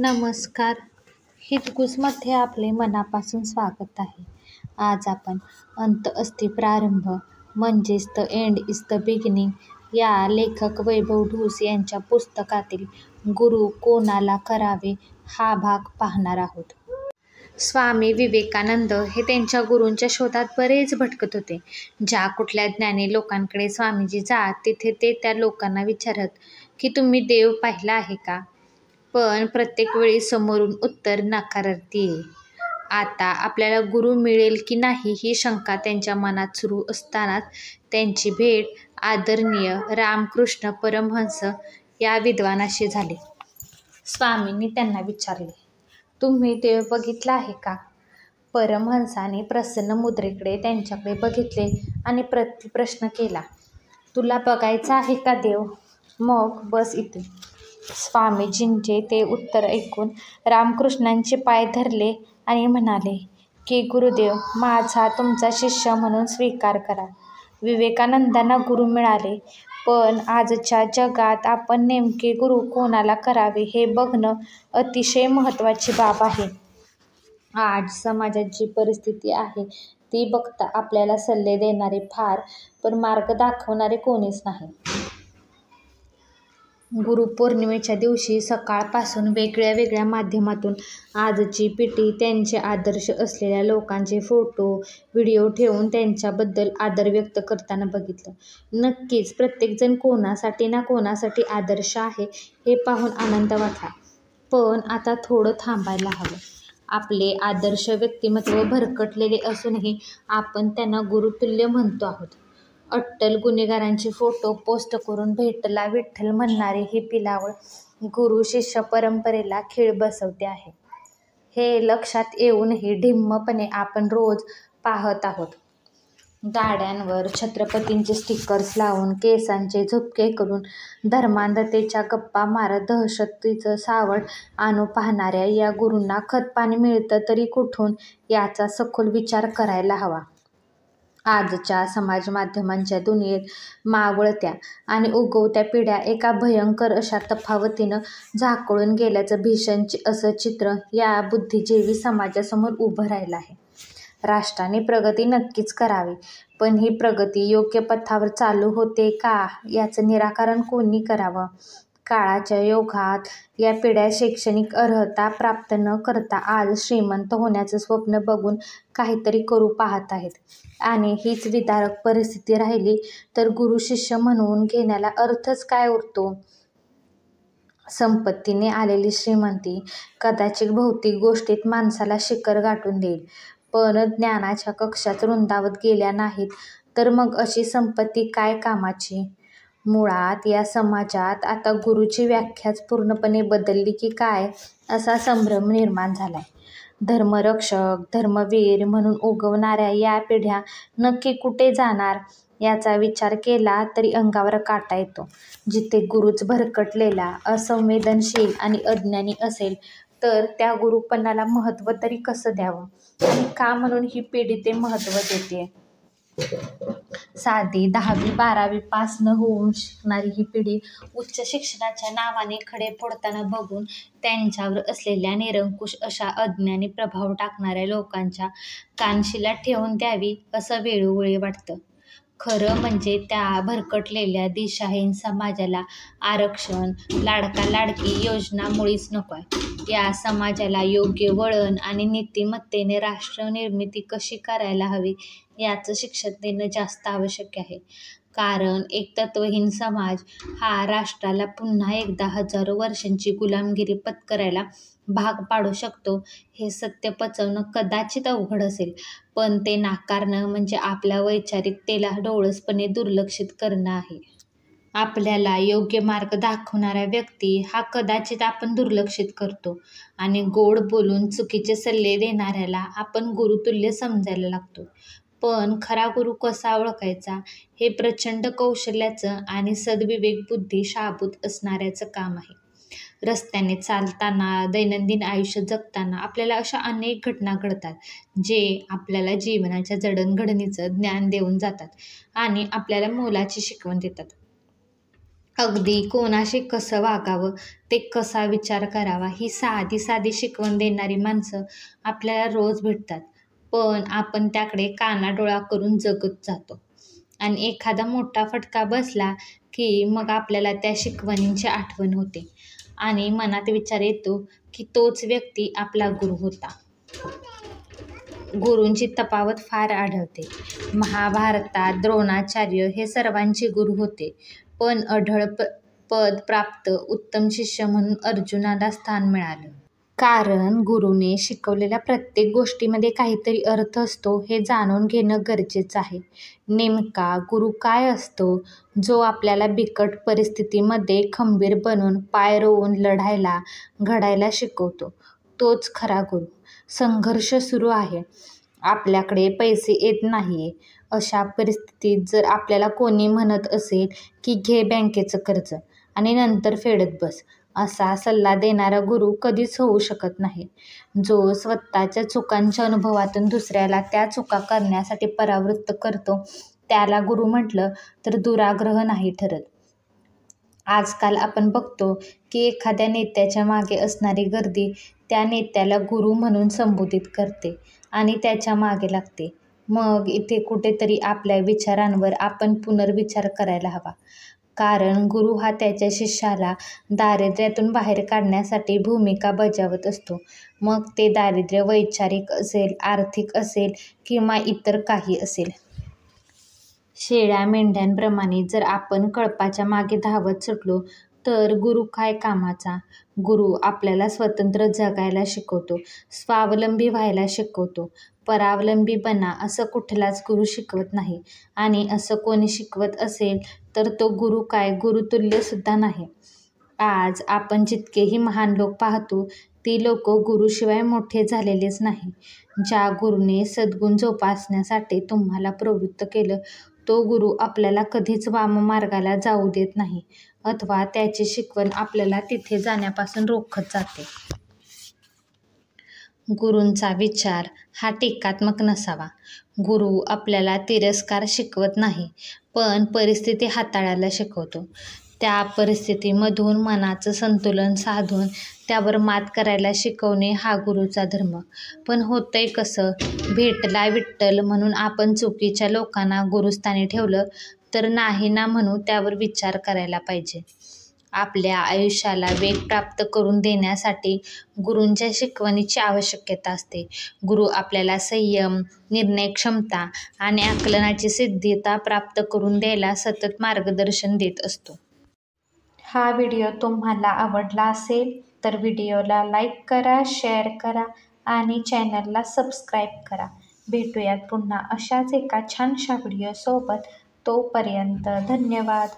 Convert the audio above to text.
नमस्कार. हितगुजमध्ये आपले मनापासून स्वागत आहे. आज आपण अंत अस्ति प्रारंभ म्हणजेच the end is the beginning या लेखक वैभव ढूस यांच्या पुस्तकातील गुरु कोणाला करावे हा भाग पाहणार आहोत. स्वामी विवेकानंद हे त्यांच्या गुरूंच्या शोधात बरेच भटकत होते. ज्या कुठल्या ज्ञानी लोकांकडे स्वामीजी जात तिथे ते त्या लोकांना विचारत की तुम्ही देव पाहिला आहे का? पण प्रत्येक वेळी समोरून उत्तर नकारार्थी येई. आता आपल्याला गुरु मिळेल की नाही ही शंका त्यांच्या मनात सुरू असतानाच त्यांची भेट आदरणीय रामकृष्ण परमहंस या विद्वानाशी झाली. स्वामींनी त्यांना विचारले, तुम्ही देव बघितला आहे का? परमहंसाने प्रसन्न मुद्रेकडे त्यांच्याकडे बघितले आणि प्रतिप्रश्न केला, तुला बघायचा आहे का देव? मग बस इथे. स्वामीजींचे ते उत्तर ऐकून रामकृष्णांचे पाय धरले आणि म्हणाले की गुरुदेव, माझा तुमचा शिष्य म्हणून स्वीकार करा. विवेकानंदांना गुरु मिळाले, पण आजच्या जगात आपण नेमके गुरु कोणाला करावे हे बघणं अतिशय महत्त्वाची बाब आहे. आज समाजात जी परिस्थिती आहे ती बघता आपल्याला सल्ले देणारे फार, पण मार्ग दाखवणारे कोणीच नाही. गुरुपौर्णिमेच्या दिवशी सकाळपासून वेगळ्या वेगळ्या माध्यमातून आजची पिढी त्यांचे आदर्श असलेल्या लोकांचे फोटो, व्हिडिओ ठेवून त्यांच्याबद्दल आदर व्यक्त करताना बघितलं. नक्कीच प्रत्येकजण कोणासाठी ना कोणासाठी आदर्श आहे हे पाहून आनंद वाटला. पण आता थोडं थांबायला हवं. आपले आदर्श व्यक्तिमत्व भरकटलेले असूनही आपण त्यांना गुरुतुल्य म्हणतो आहोत. अट्टल गुन्हेगारांचे फोटो पोस्ट करून भेटला विठ्ठल म्हणणारी ही पिलावळ गुरु शिष्य परंपरेला खीळ बसवते आहे. हे लक्षात येऊनही ढिम्मपणे आपण रोज पाहत आहोत. गाड्यांवर छत्रपतींचे स्टिकर्स लावून, केसांचे झुपके करून, धर्मांधतेच्या गप्पा मारत दहशतीचं सावट आणू पाहणाऱ्या या गुरूंना खतपाणी मिळतं तरी कुठून याचा सखोल विचार करायला हवा. आजच्या समाजमाध्यमांच्या दुनियेत मावळत्या आणि उगवत्या पिढ्या एका भयंकर अशा तफावतीनं झाकोळून गेल्याचं भीषण असं चित्र या बुद्धिजीवी समाजासमोर उभं राहिलं आहे. राष्ट्राने प्रगती नक्कीच करावी, पण ही प्रगती योग्य पथावर चालू होते का याचं निराकरण कोणी करावं? काळाच्या ओघात या पिढ्या शैक्षणिक अर्हता प्राप्त न करता आज श्रीमंत होण्याचं स्वप्न बघून काहीतरी करू पाहत आहेत. आणि हीच विदारक परिस्थिती राहिली तर गुरु शिष्य म्हणून घेण्याला अर्थच काय उरतो? संपत्तीने आलेली श्रीमंती कदाचित भौतिक गोष्टीत माणसाला शिखर गाठून देईल, पण ज्ञानाच्या कक्षात रुंदावत गेल्या नाहीत तर मग अशी संपत्ती काय कामाची? मुळात या समाजात आता गुरुची व्याख्याच पूर्णपणे बदलली की काय असा संभ्रम निर्माण झालाय. धर्मरक्षक, धर्मवीर म्हणून उगवणाऱ्या या पिढ्या नक्की कुठे जाणार याचा विचार केला तरी अंगावर काटा येतो. जिथे गुरूच भरकटलेला, असंवेदनशील आणि अज्ञानी असेल तर त्या गुरुपणाला महत्त्व तरी कसं द्यावं आणि का म्हणून ही पिढी ते महत्त्व देतेय? साधी 10वी-12वी पास न होऊन शिकणारी ही पिढी उच्च शिक्षणाच्या नावाने खडे फोडताना बघून त्यांच्यावर असलेल्या निरंकुश अशा अज्ञानी प्रभाव टाकणाऱ्या लोकांच्या कानशिलात ठेवून द्यावी असं वेळोवेळी वाटतं. खरं म्हणजे त्या भरकटलेल्या दिशाहीन समाजाला आरक्षण, लाडका लाडकी योजना मुळीच नकोय. या समाजाला योग्य वळण आणि नीतिमत्तेने राष्ट्रनिर्मिती कशी करायला हवी याचं शिक्षण देणं जास्त आवश्यक आहे. कारण एक तत्वहीन समाज हा राष्ट्राला पुन्हा एकदा हजारो वर्षांची गुलामगिरी पत्करायला भाग पाडू शकतो हे सत्य पचवणं कदाचित अवघड असेल, पण ते नाकारणं म्हणजे आपल्या वैचारिकतेला डोळसपणे दुर्लक्षित करणं आहे. आपल्याला योग्य मार्ग दाखवणारा व्यक्ती हा कदाचित आपण दुर्लक्षित करतो आणि गोड बोलून चुकीचे सल्ले देणाऱ्याला आपण गुरुतुल्य समजायला लागतो. पण खरा गुरु कसा ओळखायचा हे प्रचंड कौशल्याचं आणि सद्विवेक बुद्धी शाबूत असणाऱ्याचं काम आहे. रस्त्याने चालताना, दैनंदिन आयुष्य जगताना आपल्याला अशा अनेक घटना घडतात जे आपल्याला जीवनाच्या जडणघडणीचं ज्ञान देऊन जातात आणि आपल्याला मोलाची शिकवण देतात. अगदी कोणाशी कसं वागावं, ते कसा विचार करावा, ही साधी साधी शिकवण देणारी माणसं आपल्याला रोज भेटतात. पण आपण त्याकडे कानाडोळा करून जगत जातो. आणि एखादा मोठा फटका बसला की मग आपल्याला त्या शिकवणींची आठवण होते आणि मनात विचार येतो की तोच व्यक्ती आपला गुरु होता. गुरूंची तफावत फार आढळते. महाभारतात द्रोणाचार्य हे सर्वांचे गुरु होते, पण अढळ पद प्राप्त उत्तम शिष्य म्हणून अर्जुनाला स्थान मिळालं. कारण गुरुने शिकवलेल्या प्रत्येक गोष्टीमध्ये काहीतरी अर्थ असतो हे जाणून घेणं गरजेचं आहे. नेमका गुरु काय असतो? जो आपल्याला बिकट परिस्थितीमध्ये खंबीर बनून पाय रोवून लढायला, घडायला शिकवतो. तोच खरा गुरु. संघर्ष सुरू आहे, आपल्याकडे पैसे येत नाहीये, अशा परिस्थितीत जर आपल्याला कोणी म्हणत असेल की घे बँकेचं कर्ज आणि नंतर फेडत बस, असा सल्ला देणारा गुरु कधीच होऊ शकत नाही. जो स्वतःच्या चुकांच्या अनुभवातून दुसऱ्याला त्या चुका करण्यासाठी परावृत्त करतो, त्याला गुरु म्हटलं तर दुराग्रह नाही ठरत. आजकाल आपण बघतो की एखाद्या नेत्याच्या मागे असणारी गर्दी त्या नेत्याला गुरु म्हणून संबोधित करते आणि त्याच्या मागे लागते. मग इथे कुठेतरी आपल्या विचारांवर आपण पुनर्विचार करायला हवा. कारण गुरु हा त्याच्या शिष्याला दारिद्र्यातून बाहेर काढण्यासाठी भूमिका बजावत असतो. मग ते दारिद्र्य वैचारिक असेल, आर्थिक असेल किंवा इतर काही असेल. शेळ्या मेंढ्यांप्रमाणे जर आपण कळपाच्या मागे धावत सुटलो तर गुरु काय कामाचा? गुरु आपल्याला स्वतंत्र जगायला शिकवतो, स्वावलंबी व्हायला शिकवतो. परावलंबी बना असं कुठलाच गुरु शिकवत नाही. आणि असं कोणी शिकवत असेल तर तो गुरु काय, गुरुतुल्य सुद्धा नाही. आज आपण जितकेही महान लोक पाहतो, ती लोक गुरुशिवाय मोठे झालेलेच नाही. ज्या गुरुने सद्गुण जोपासण्यासाठी तुम्हाला प्रवृत्त केलं, तो गुरु आपल्याला कधीच वाममार्गाला जाऊ देत नाही अथवा त्याची शिकवण आपल्याला तिथे जाण्यापासून रोखत जाते. गुरूंचा विचार हा टीकात्मक नसावा. गुरु आपल्याला तिरस्कार शिकवत नाही, पण परिस्थिती हाताळायला शिकवतो. त्या परिस्थितीमधून मनाचं संतुलन साधून त्यावर मात करायला शिकवणे हा गुरुचा धर्म. पण होतंय कसं? भेटला विठ्ठल म्हणून आपण चुकीच्या लोकांना गुरुस्थानी ठेवलं तर नाही ना म्हणू त्यावर विचार करायला पाहिजे. आपल्या आयुष्याला वेग प्राप्त करून देण्यासाठी गुरूंच्या शिकवणीची आवश्यकता असते. गुरु आपल्याला संयम, निर्णय क्षमता आणि आकलनाची सिद्धता प्राप्त करून द्यायला सतत मार्गदर्शन देत असतो. हा व्हिडिओ तुम्हाला आवडला असेल तर व्हिडिओला लाईक करा, शेअर करा आणि चॅनलला सबस्क्राईब करा. भेटूयात पुन्हा अशाच एका छानशा व्हिडिओसोबत. तोपर्यंत धन्यवाद.